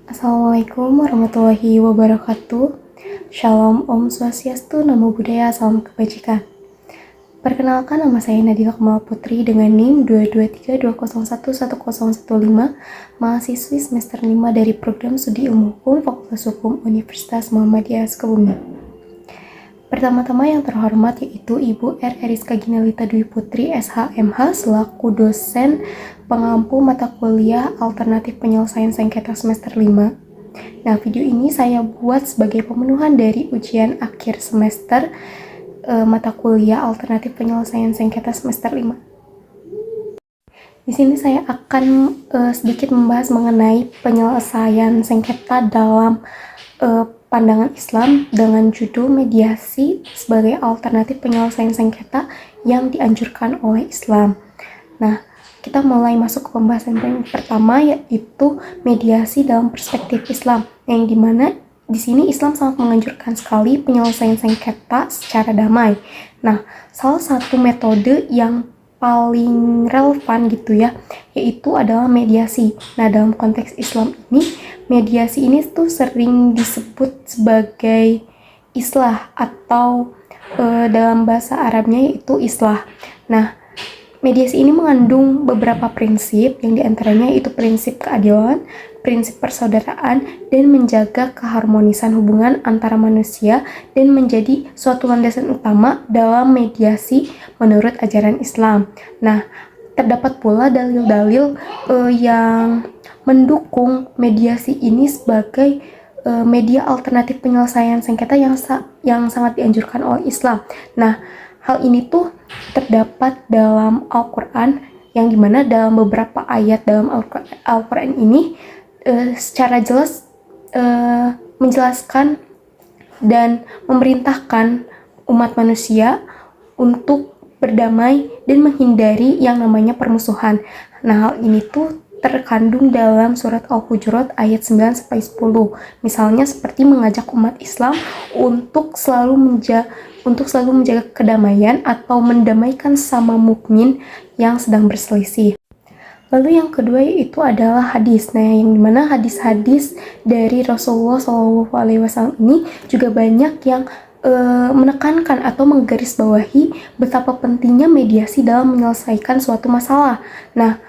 Assalamualaikum warahmatullahi wabarakatuh. Shalom, Om Swastiastu, Namo Buddhaya, Salam Kebajikan. Perkenalkan, nama saya Nadila Kamal Putri dengan NIM 22320111015, mahasiswi semester 5 dari program Studi Ilmu Hukum Fakultas Hukum Universitas Muhammadiyah Sukabumi. Pertama-tama yang terhormat yaitu Ibu R. Eriska Ginelita Dwi Putri, SHMH, selaku dosen pengampu mata kuliah alternatif penyelesaian sengketa semester 5. Nah, video ini saya buat sebagai pemenuhan dari ujian akhir semester mata kuliah alternatif penyelesaian sengketa semester 5. Di sini saya akan sedikit membahas mengenai penyelesaian sengketa dalam pandangan Islam dengan judul mediasi sebagai alternatif penyelesaian sengketa yang dianjurkan oleh Islam. Nah, kita mulai masuk ke pembahasan yang pertama, yaitu mediasi dalam perspektif Islam, yang dimana di sini Islam sangat menganjurkan sekali penyelesaian sengketa secara damai. Nah, salah satu metode yang paling relevan gitu ya, yaitu adalah mediasi. Nah, dalam konteks Islam ini, mediasi ini tuh sering disebut sebagai islah atau dalam bahasa Arabnya yaitu islah. Nah, mediasi ini mengandung beberapa prinsip, yang diantaranya itu prinsip keadilan, prinsip persaudaraan, dan menjaga keharmonisan hubungan antara manusia, dan menjadi suatu landasan utama dalam mediasi menurut ajaran Islam. Nah, terdapat pula dalil-dalil yang mendukung mediasi ini sebagai media alternatif penyelesaian sengketa yang sangat dianjurkan oleh Islam. Nah, hal ini tuh terdapat dalam Al-Quran, yang dimana dalam beberapa ayat dalam Al-Quran ini secara jelas menjelaskan dan memerintahkan umat manusia untuk berdamai dan menghindari yang namanya permusuhan. Nah, hal ini tuh terkandung dalam surat Al-Hujurat ayat 9-10. Misalnya seperti mengajak umat Islam untuk selalu menjaga kedamaian atau mendamaikan sama mukmin yang sedang berselisih. Lalu yang kedua yaitu adalah hadis. Nah, yang dimana hadis-hadis dari Rasulullah SAW ini juga banyak yang menekankan atau menggarisbawahi betapa pentingnya mediasi dalam menyelesaikan suatu masalah. Nah,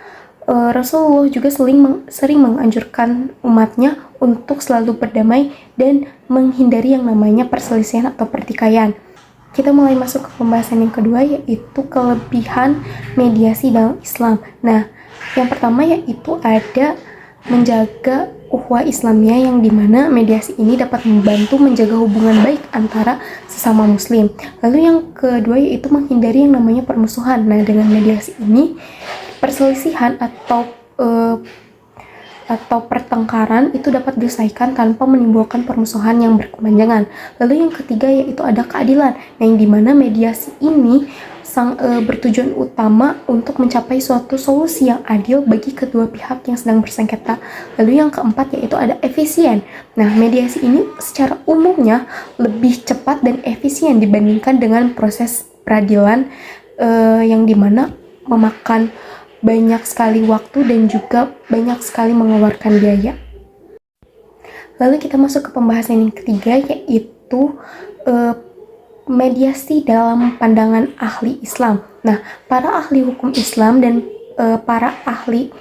Rasulullah juga sering menganjurkan umatnya untuk selalu berdamai dan menghindari yang namanya perselisihan atau pertikaian. Kita mulai masuk ke pembahasan yang kedua, yaitu kelebihan mediasi dalam Islam. Nah, yang pertama yaitu ada menjaga ukhuwah Islamiyah, yang dimana mediasi ini dapat membantu menjaga hubungan baik antara sesama muslim. Lalu yang kedua yaitu menghindari yang namanya permusuhan. Nah, dengan mediasi ini perselisihan atau pertengkaran itu dapat diselesaikan tanpa menimbulkan permusuhan yang berkepanjangan. Lalu yang ketiga yaitu ada keadilan, yang dimana mediasi ini bertujuan utama untuk mencapai suatu solusi yang adil bagi kedua pihak yang sedang bersengketa. Lalu yang keempat yaitu ada efisien. Nah, mediasi ini secara umumnya lebih cepat dan efisien dibandingkan dengan proses peradilan yang dimana memakan banyak sekali waktu dan juga banyak sekali mengeluarkan biaya. Lalu kita masuk ke pembahasan yang ketiga, yaitu mediasi dalam pandangan ahli Islam. Nah, para ahli hukum Islam dan para ahli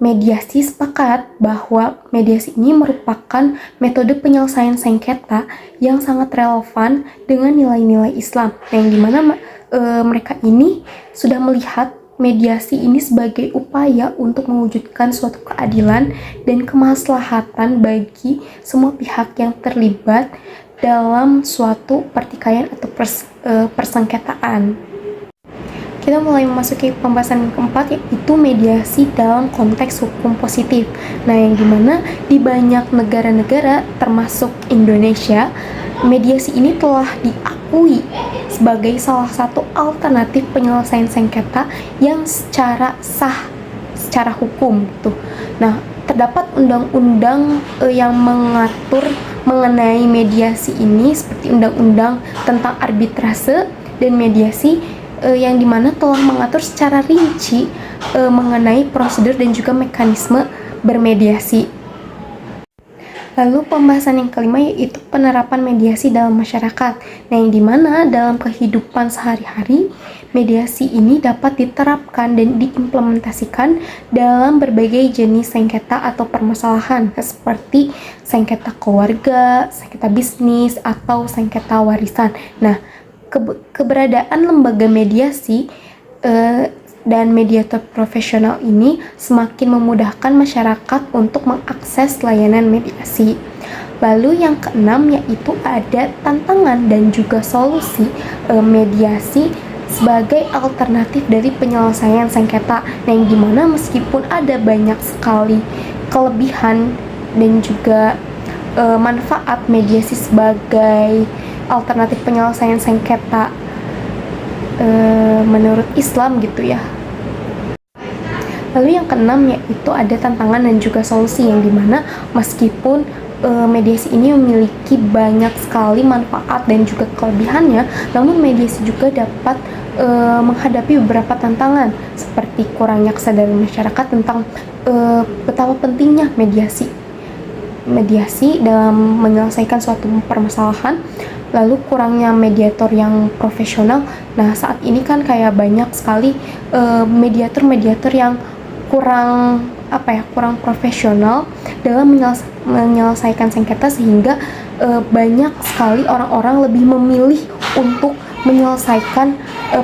mediasi sepakat bahwa mediasi ini merupakan metode penyelesaian sengketa yang sangat relevan dengan nilai-nilai Islam, yang dimana mereka ini sudah melihat mediasi ini sebagai upaya untuk mewujudkan suatu keadilan dan kemaslahatan bagi semua pihak yang terlibat dalam suatu pertikaian atau persengketaan. Kita mulai memasuki pembahasan yang keempat, yaitu mediasi dalam konteks hukum positif. Nah, yang dimana di banyak negara-negara termasuk Indonesia, mediasi ini telah diakui sebagai salah satu alternatif penyelesaian sengketa yang secara sah, secara hukum gitu. Nah, terdapat undang-undang yang mengatur mengenai mediasi ini, seperti undang-undang tentang arbitrase dan mediasi, yang dimana telah mengatur secara rinci mengenai prosedur dan juga mekanisme bermediasi. Lalu pembahasan yang kelima yaitu penerapan mediasi dalam masyarakat. Nah, yang dimana dalam kehidupan sehari-hari, mediasi ini dapat diterapkan dan diimplementasikan dalam berbagai jenis sengketa atau permasalahan, seperti sengketa keluarga, sengketa bisnis, atau sengketa warisan. Nah, keberadaan lembaga mediasi dan mediator profesional ini semakin memudahkan masyarakat untuk mengakses layanan mediasi. Lalu yang keenam yaitu ada tantangan dan juga solusi mediasi sebagai alternatif dari penyelesaian sengketa. Nah, yang dimana meskipun ada banyak sekali kelebihan dan juga manfaat mediasi sebagai alternatif penyelesaian sengketa menurut Islam gitu ya. Lalu yang keenam yaitu ada tantangan dan juga solusi, yang dimana meskipun mediasi ini memiliki banyak sekali manfaat dan juga kelebihannya, namun mediasi juga dapat menghadapi beberapa tantangan seperti kurangnya kesadaran masyarakat tentang betapa pentingnya mediasi dalam menyelesaikan suatu permasalahan. Lalu kurangnya mediator yang profesional. Nah, saat ini kan kayak banyak sekali mediator yang kurang profesional dalam menyelesaikan sengketa, sehingga banyak sekali orang-orang lebih memilih untuk menyelesaikan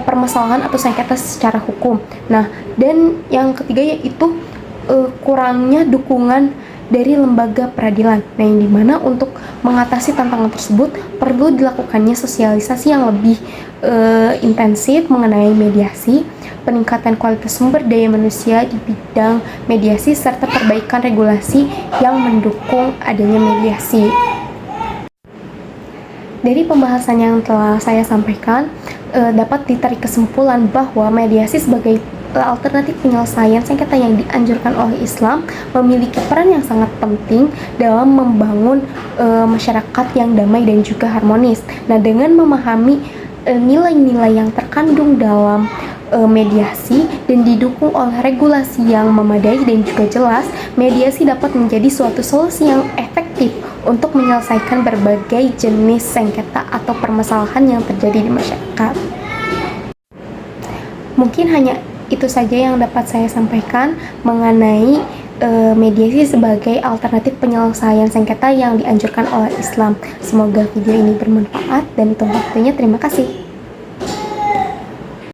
permasalahan atau sengketa secara hukum. Nah, dan yang ketiga yaitu kurangnya dukungan dari lembaga peradilan. Nah, yang dimana untuk mengatasi tantangan tersebut perlu dilakukannya sosialisasi yang lebih intensif mengenai mediasi, peningkatan kualitas sumber daya manusia di bidang mediasi, serta perbaikan regulasi yang mendukung adanya mediasi. Dari pembahasan yang telah saya sampaikan, dapat ditarik kesimpulan bahwa mediasi sebagai alternatif penyelesaian sengketa yang dianjurkan oleh Islam memiliki peran yang sangat penting dalam membangun masyarakat yang damai dan juga harmonis. Nah, dengan memahami nilai-nilai yang terkandung dalam mediasi dan didukung oleh regulasi yang memadai dan juga jelas, mediasi dapat menjadi suatu solusi yang efektif untuk menyelesaikan berbagai jenis sengketa atau permasalahan yang terjadi di masyarakat. Mungkin hanya itu saja yang dapat saya sampaikan mengenai mediasi sebagai alternatif penyelesaian sengketa yang dianjurkan oleh Islam. Semoga video ini bermanfaat dan untuk waktunya terima kasih.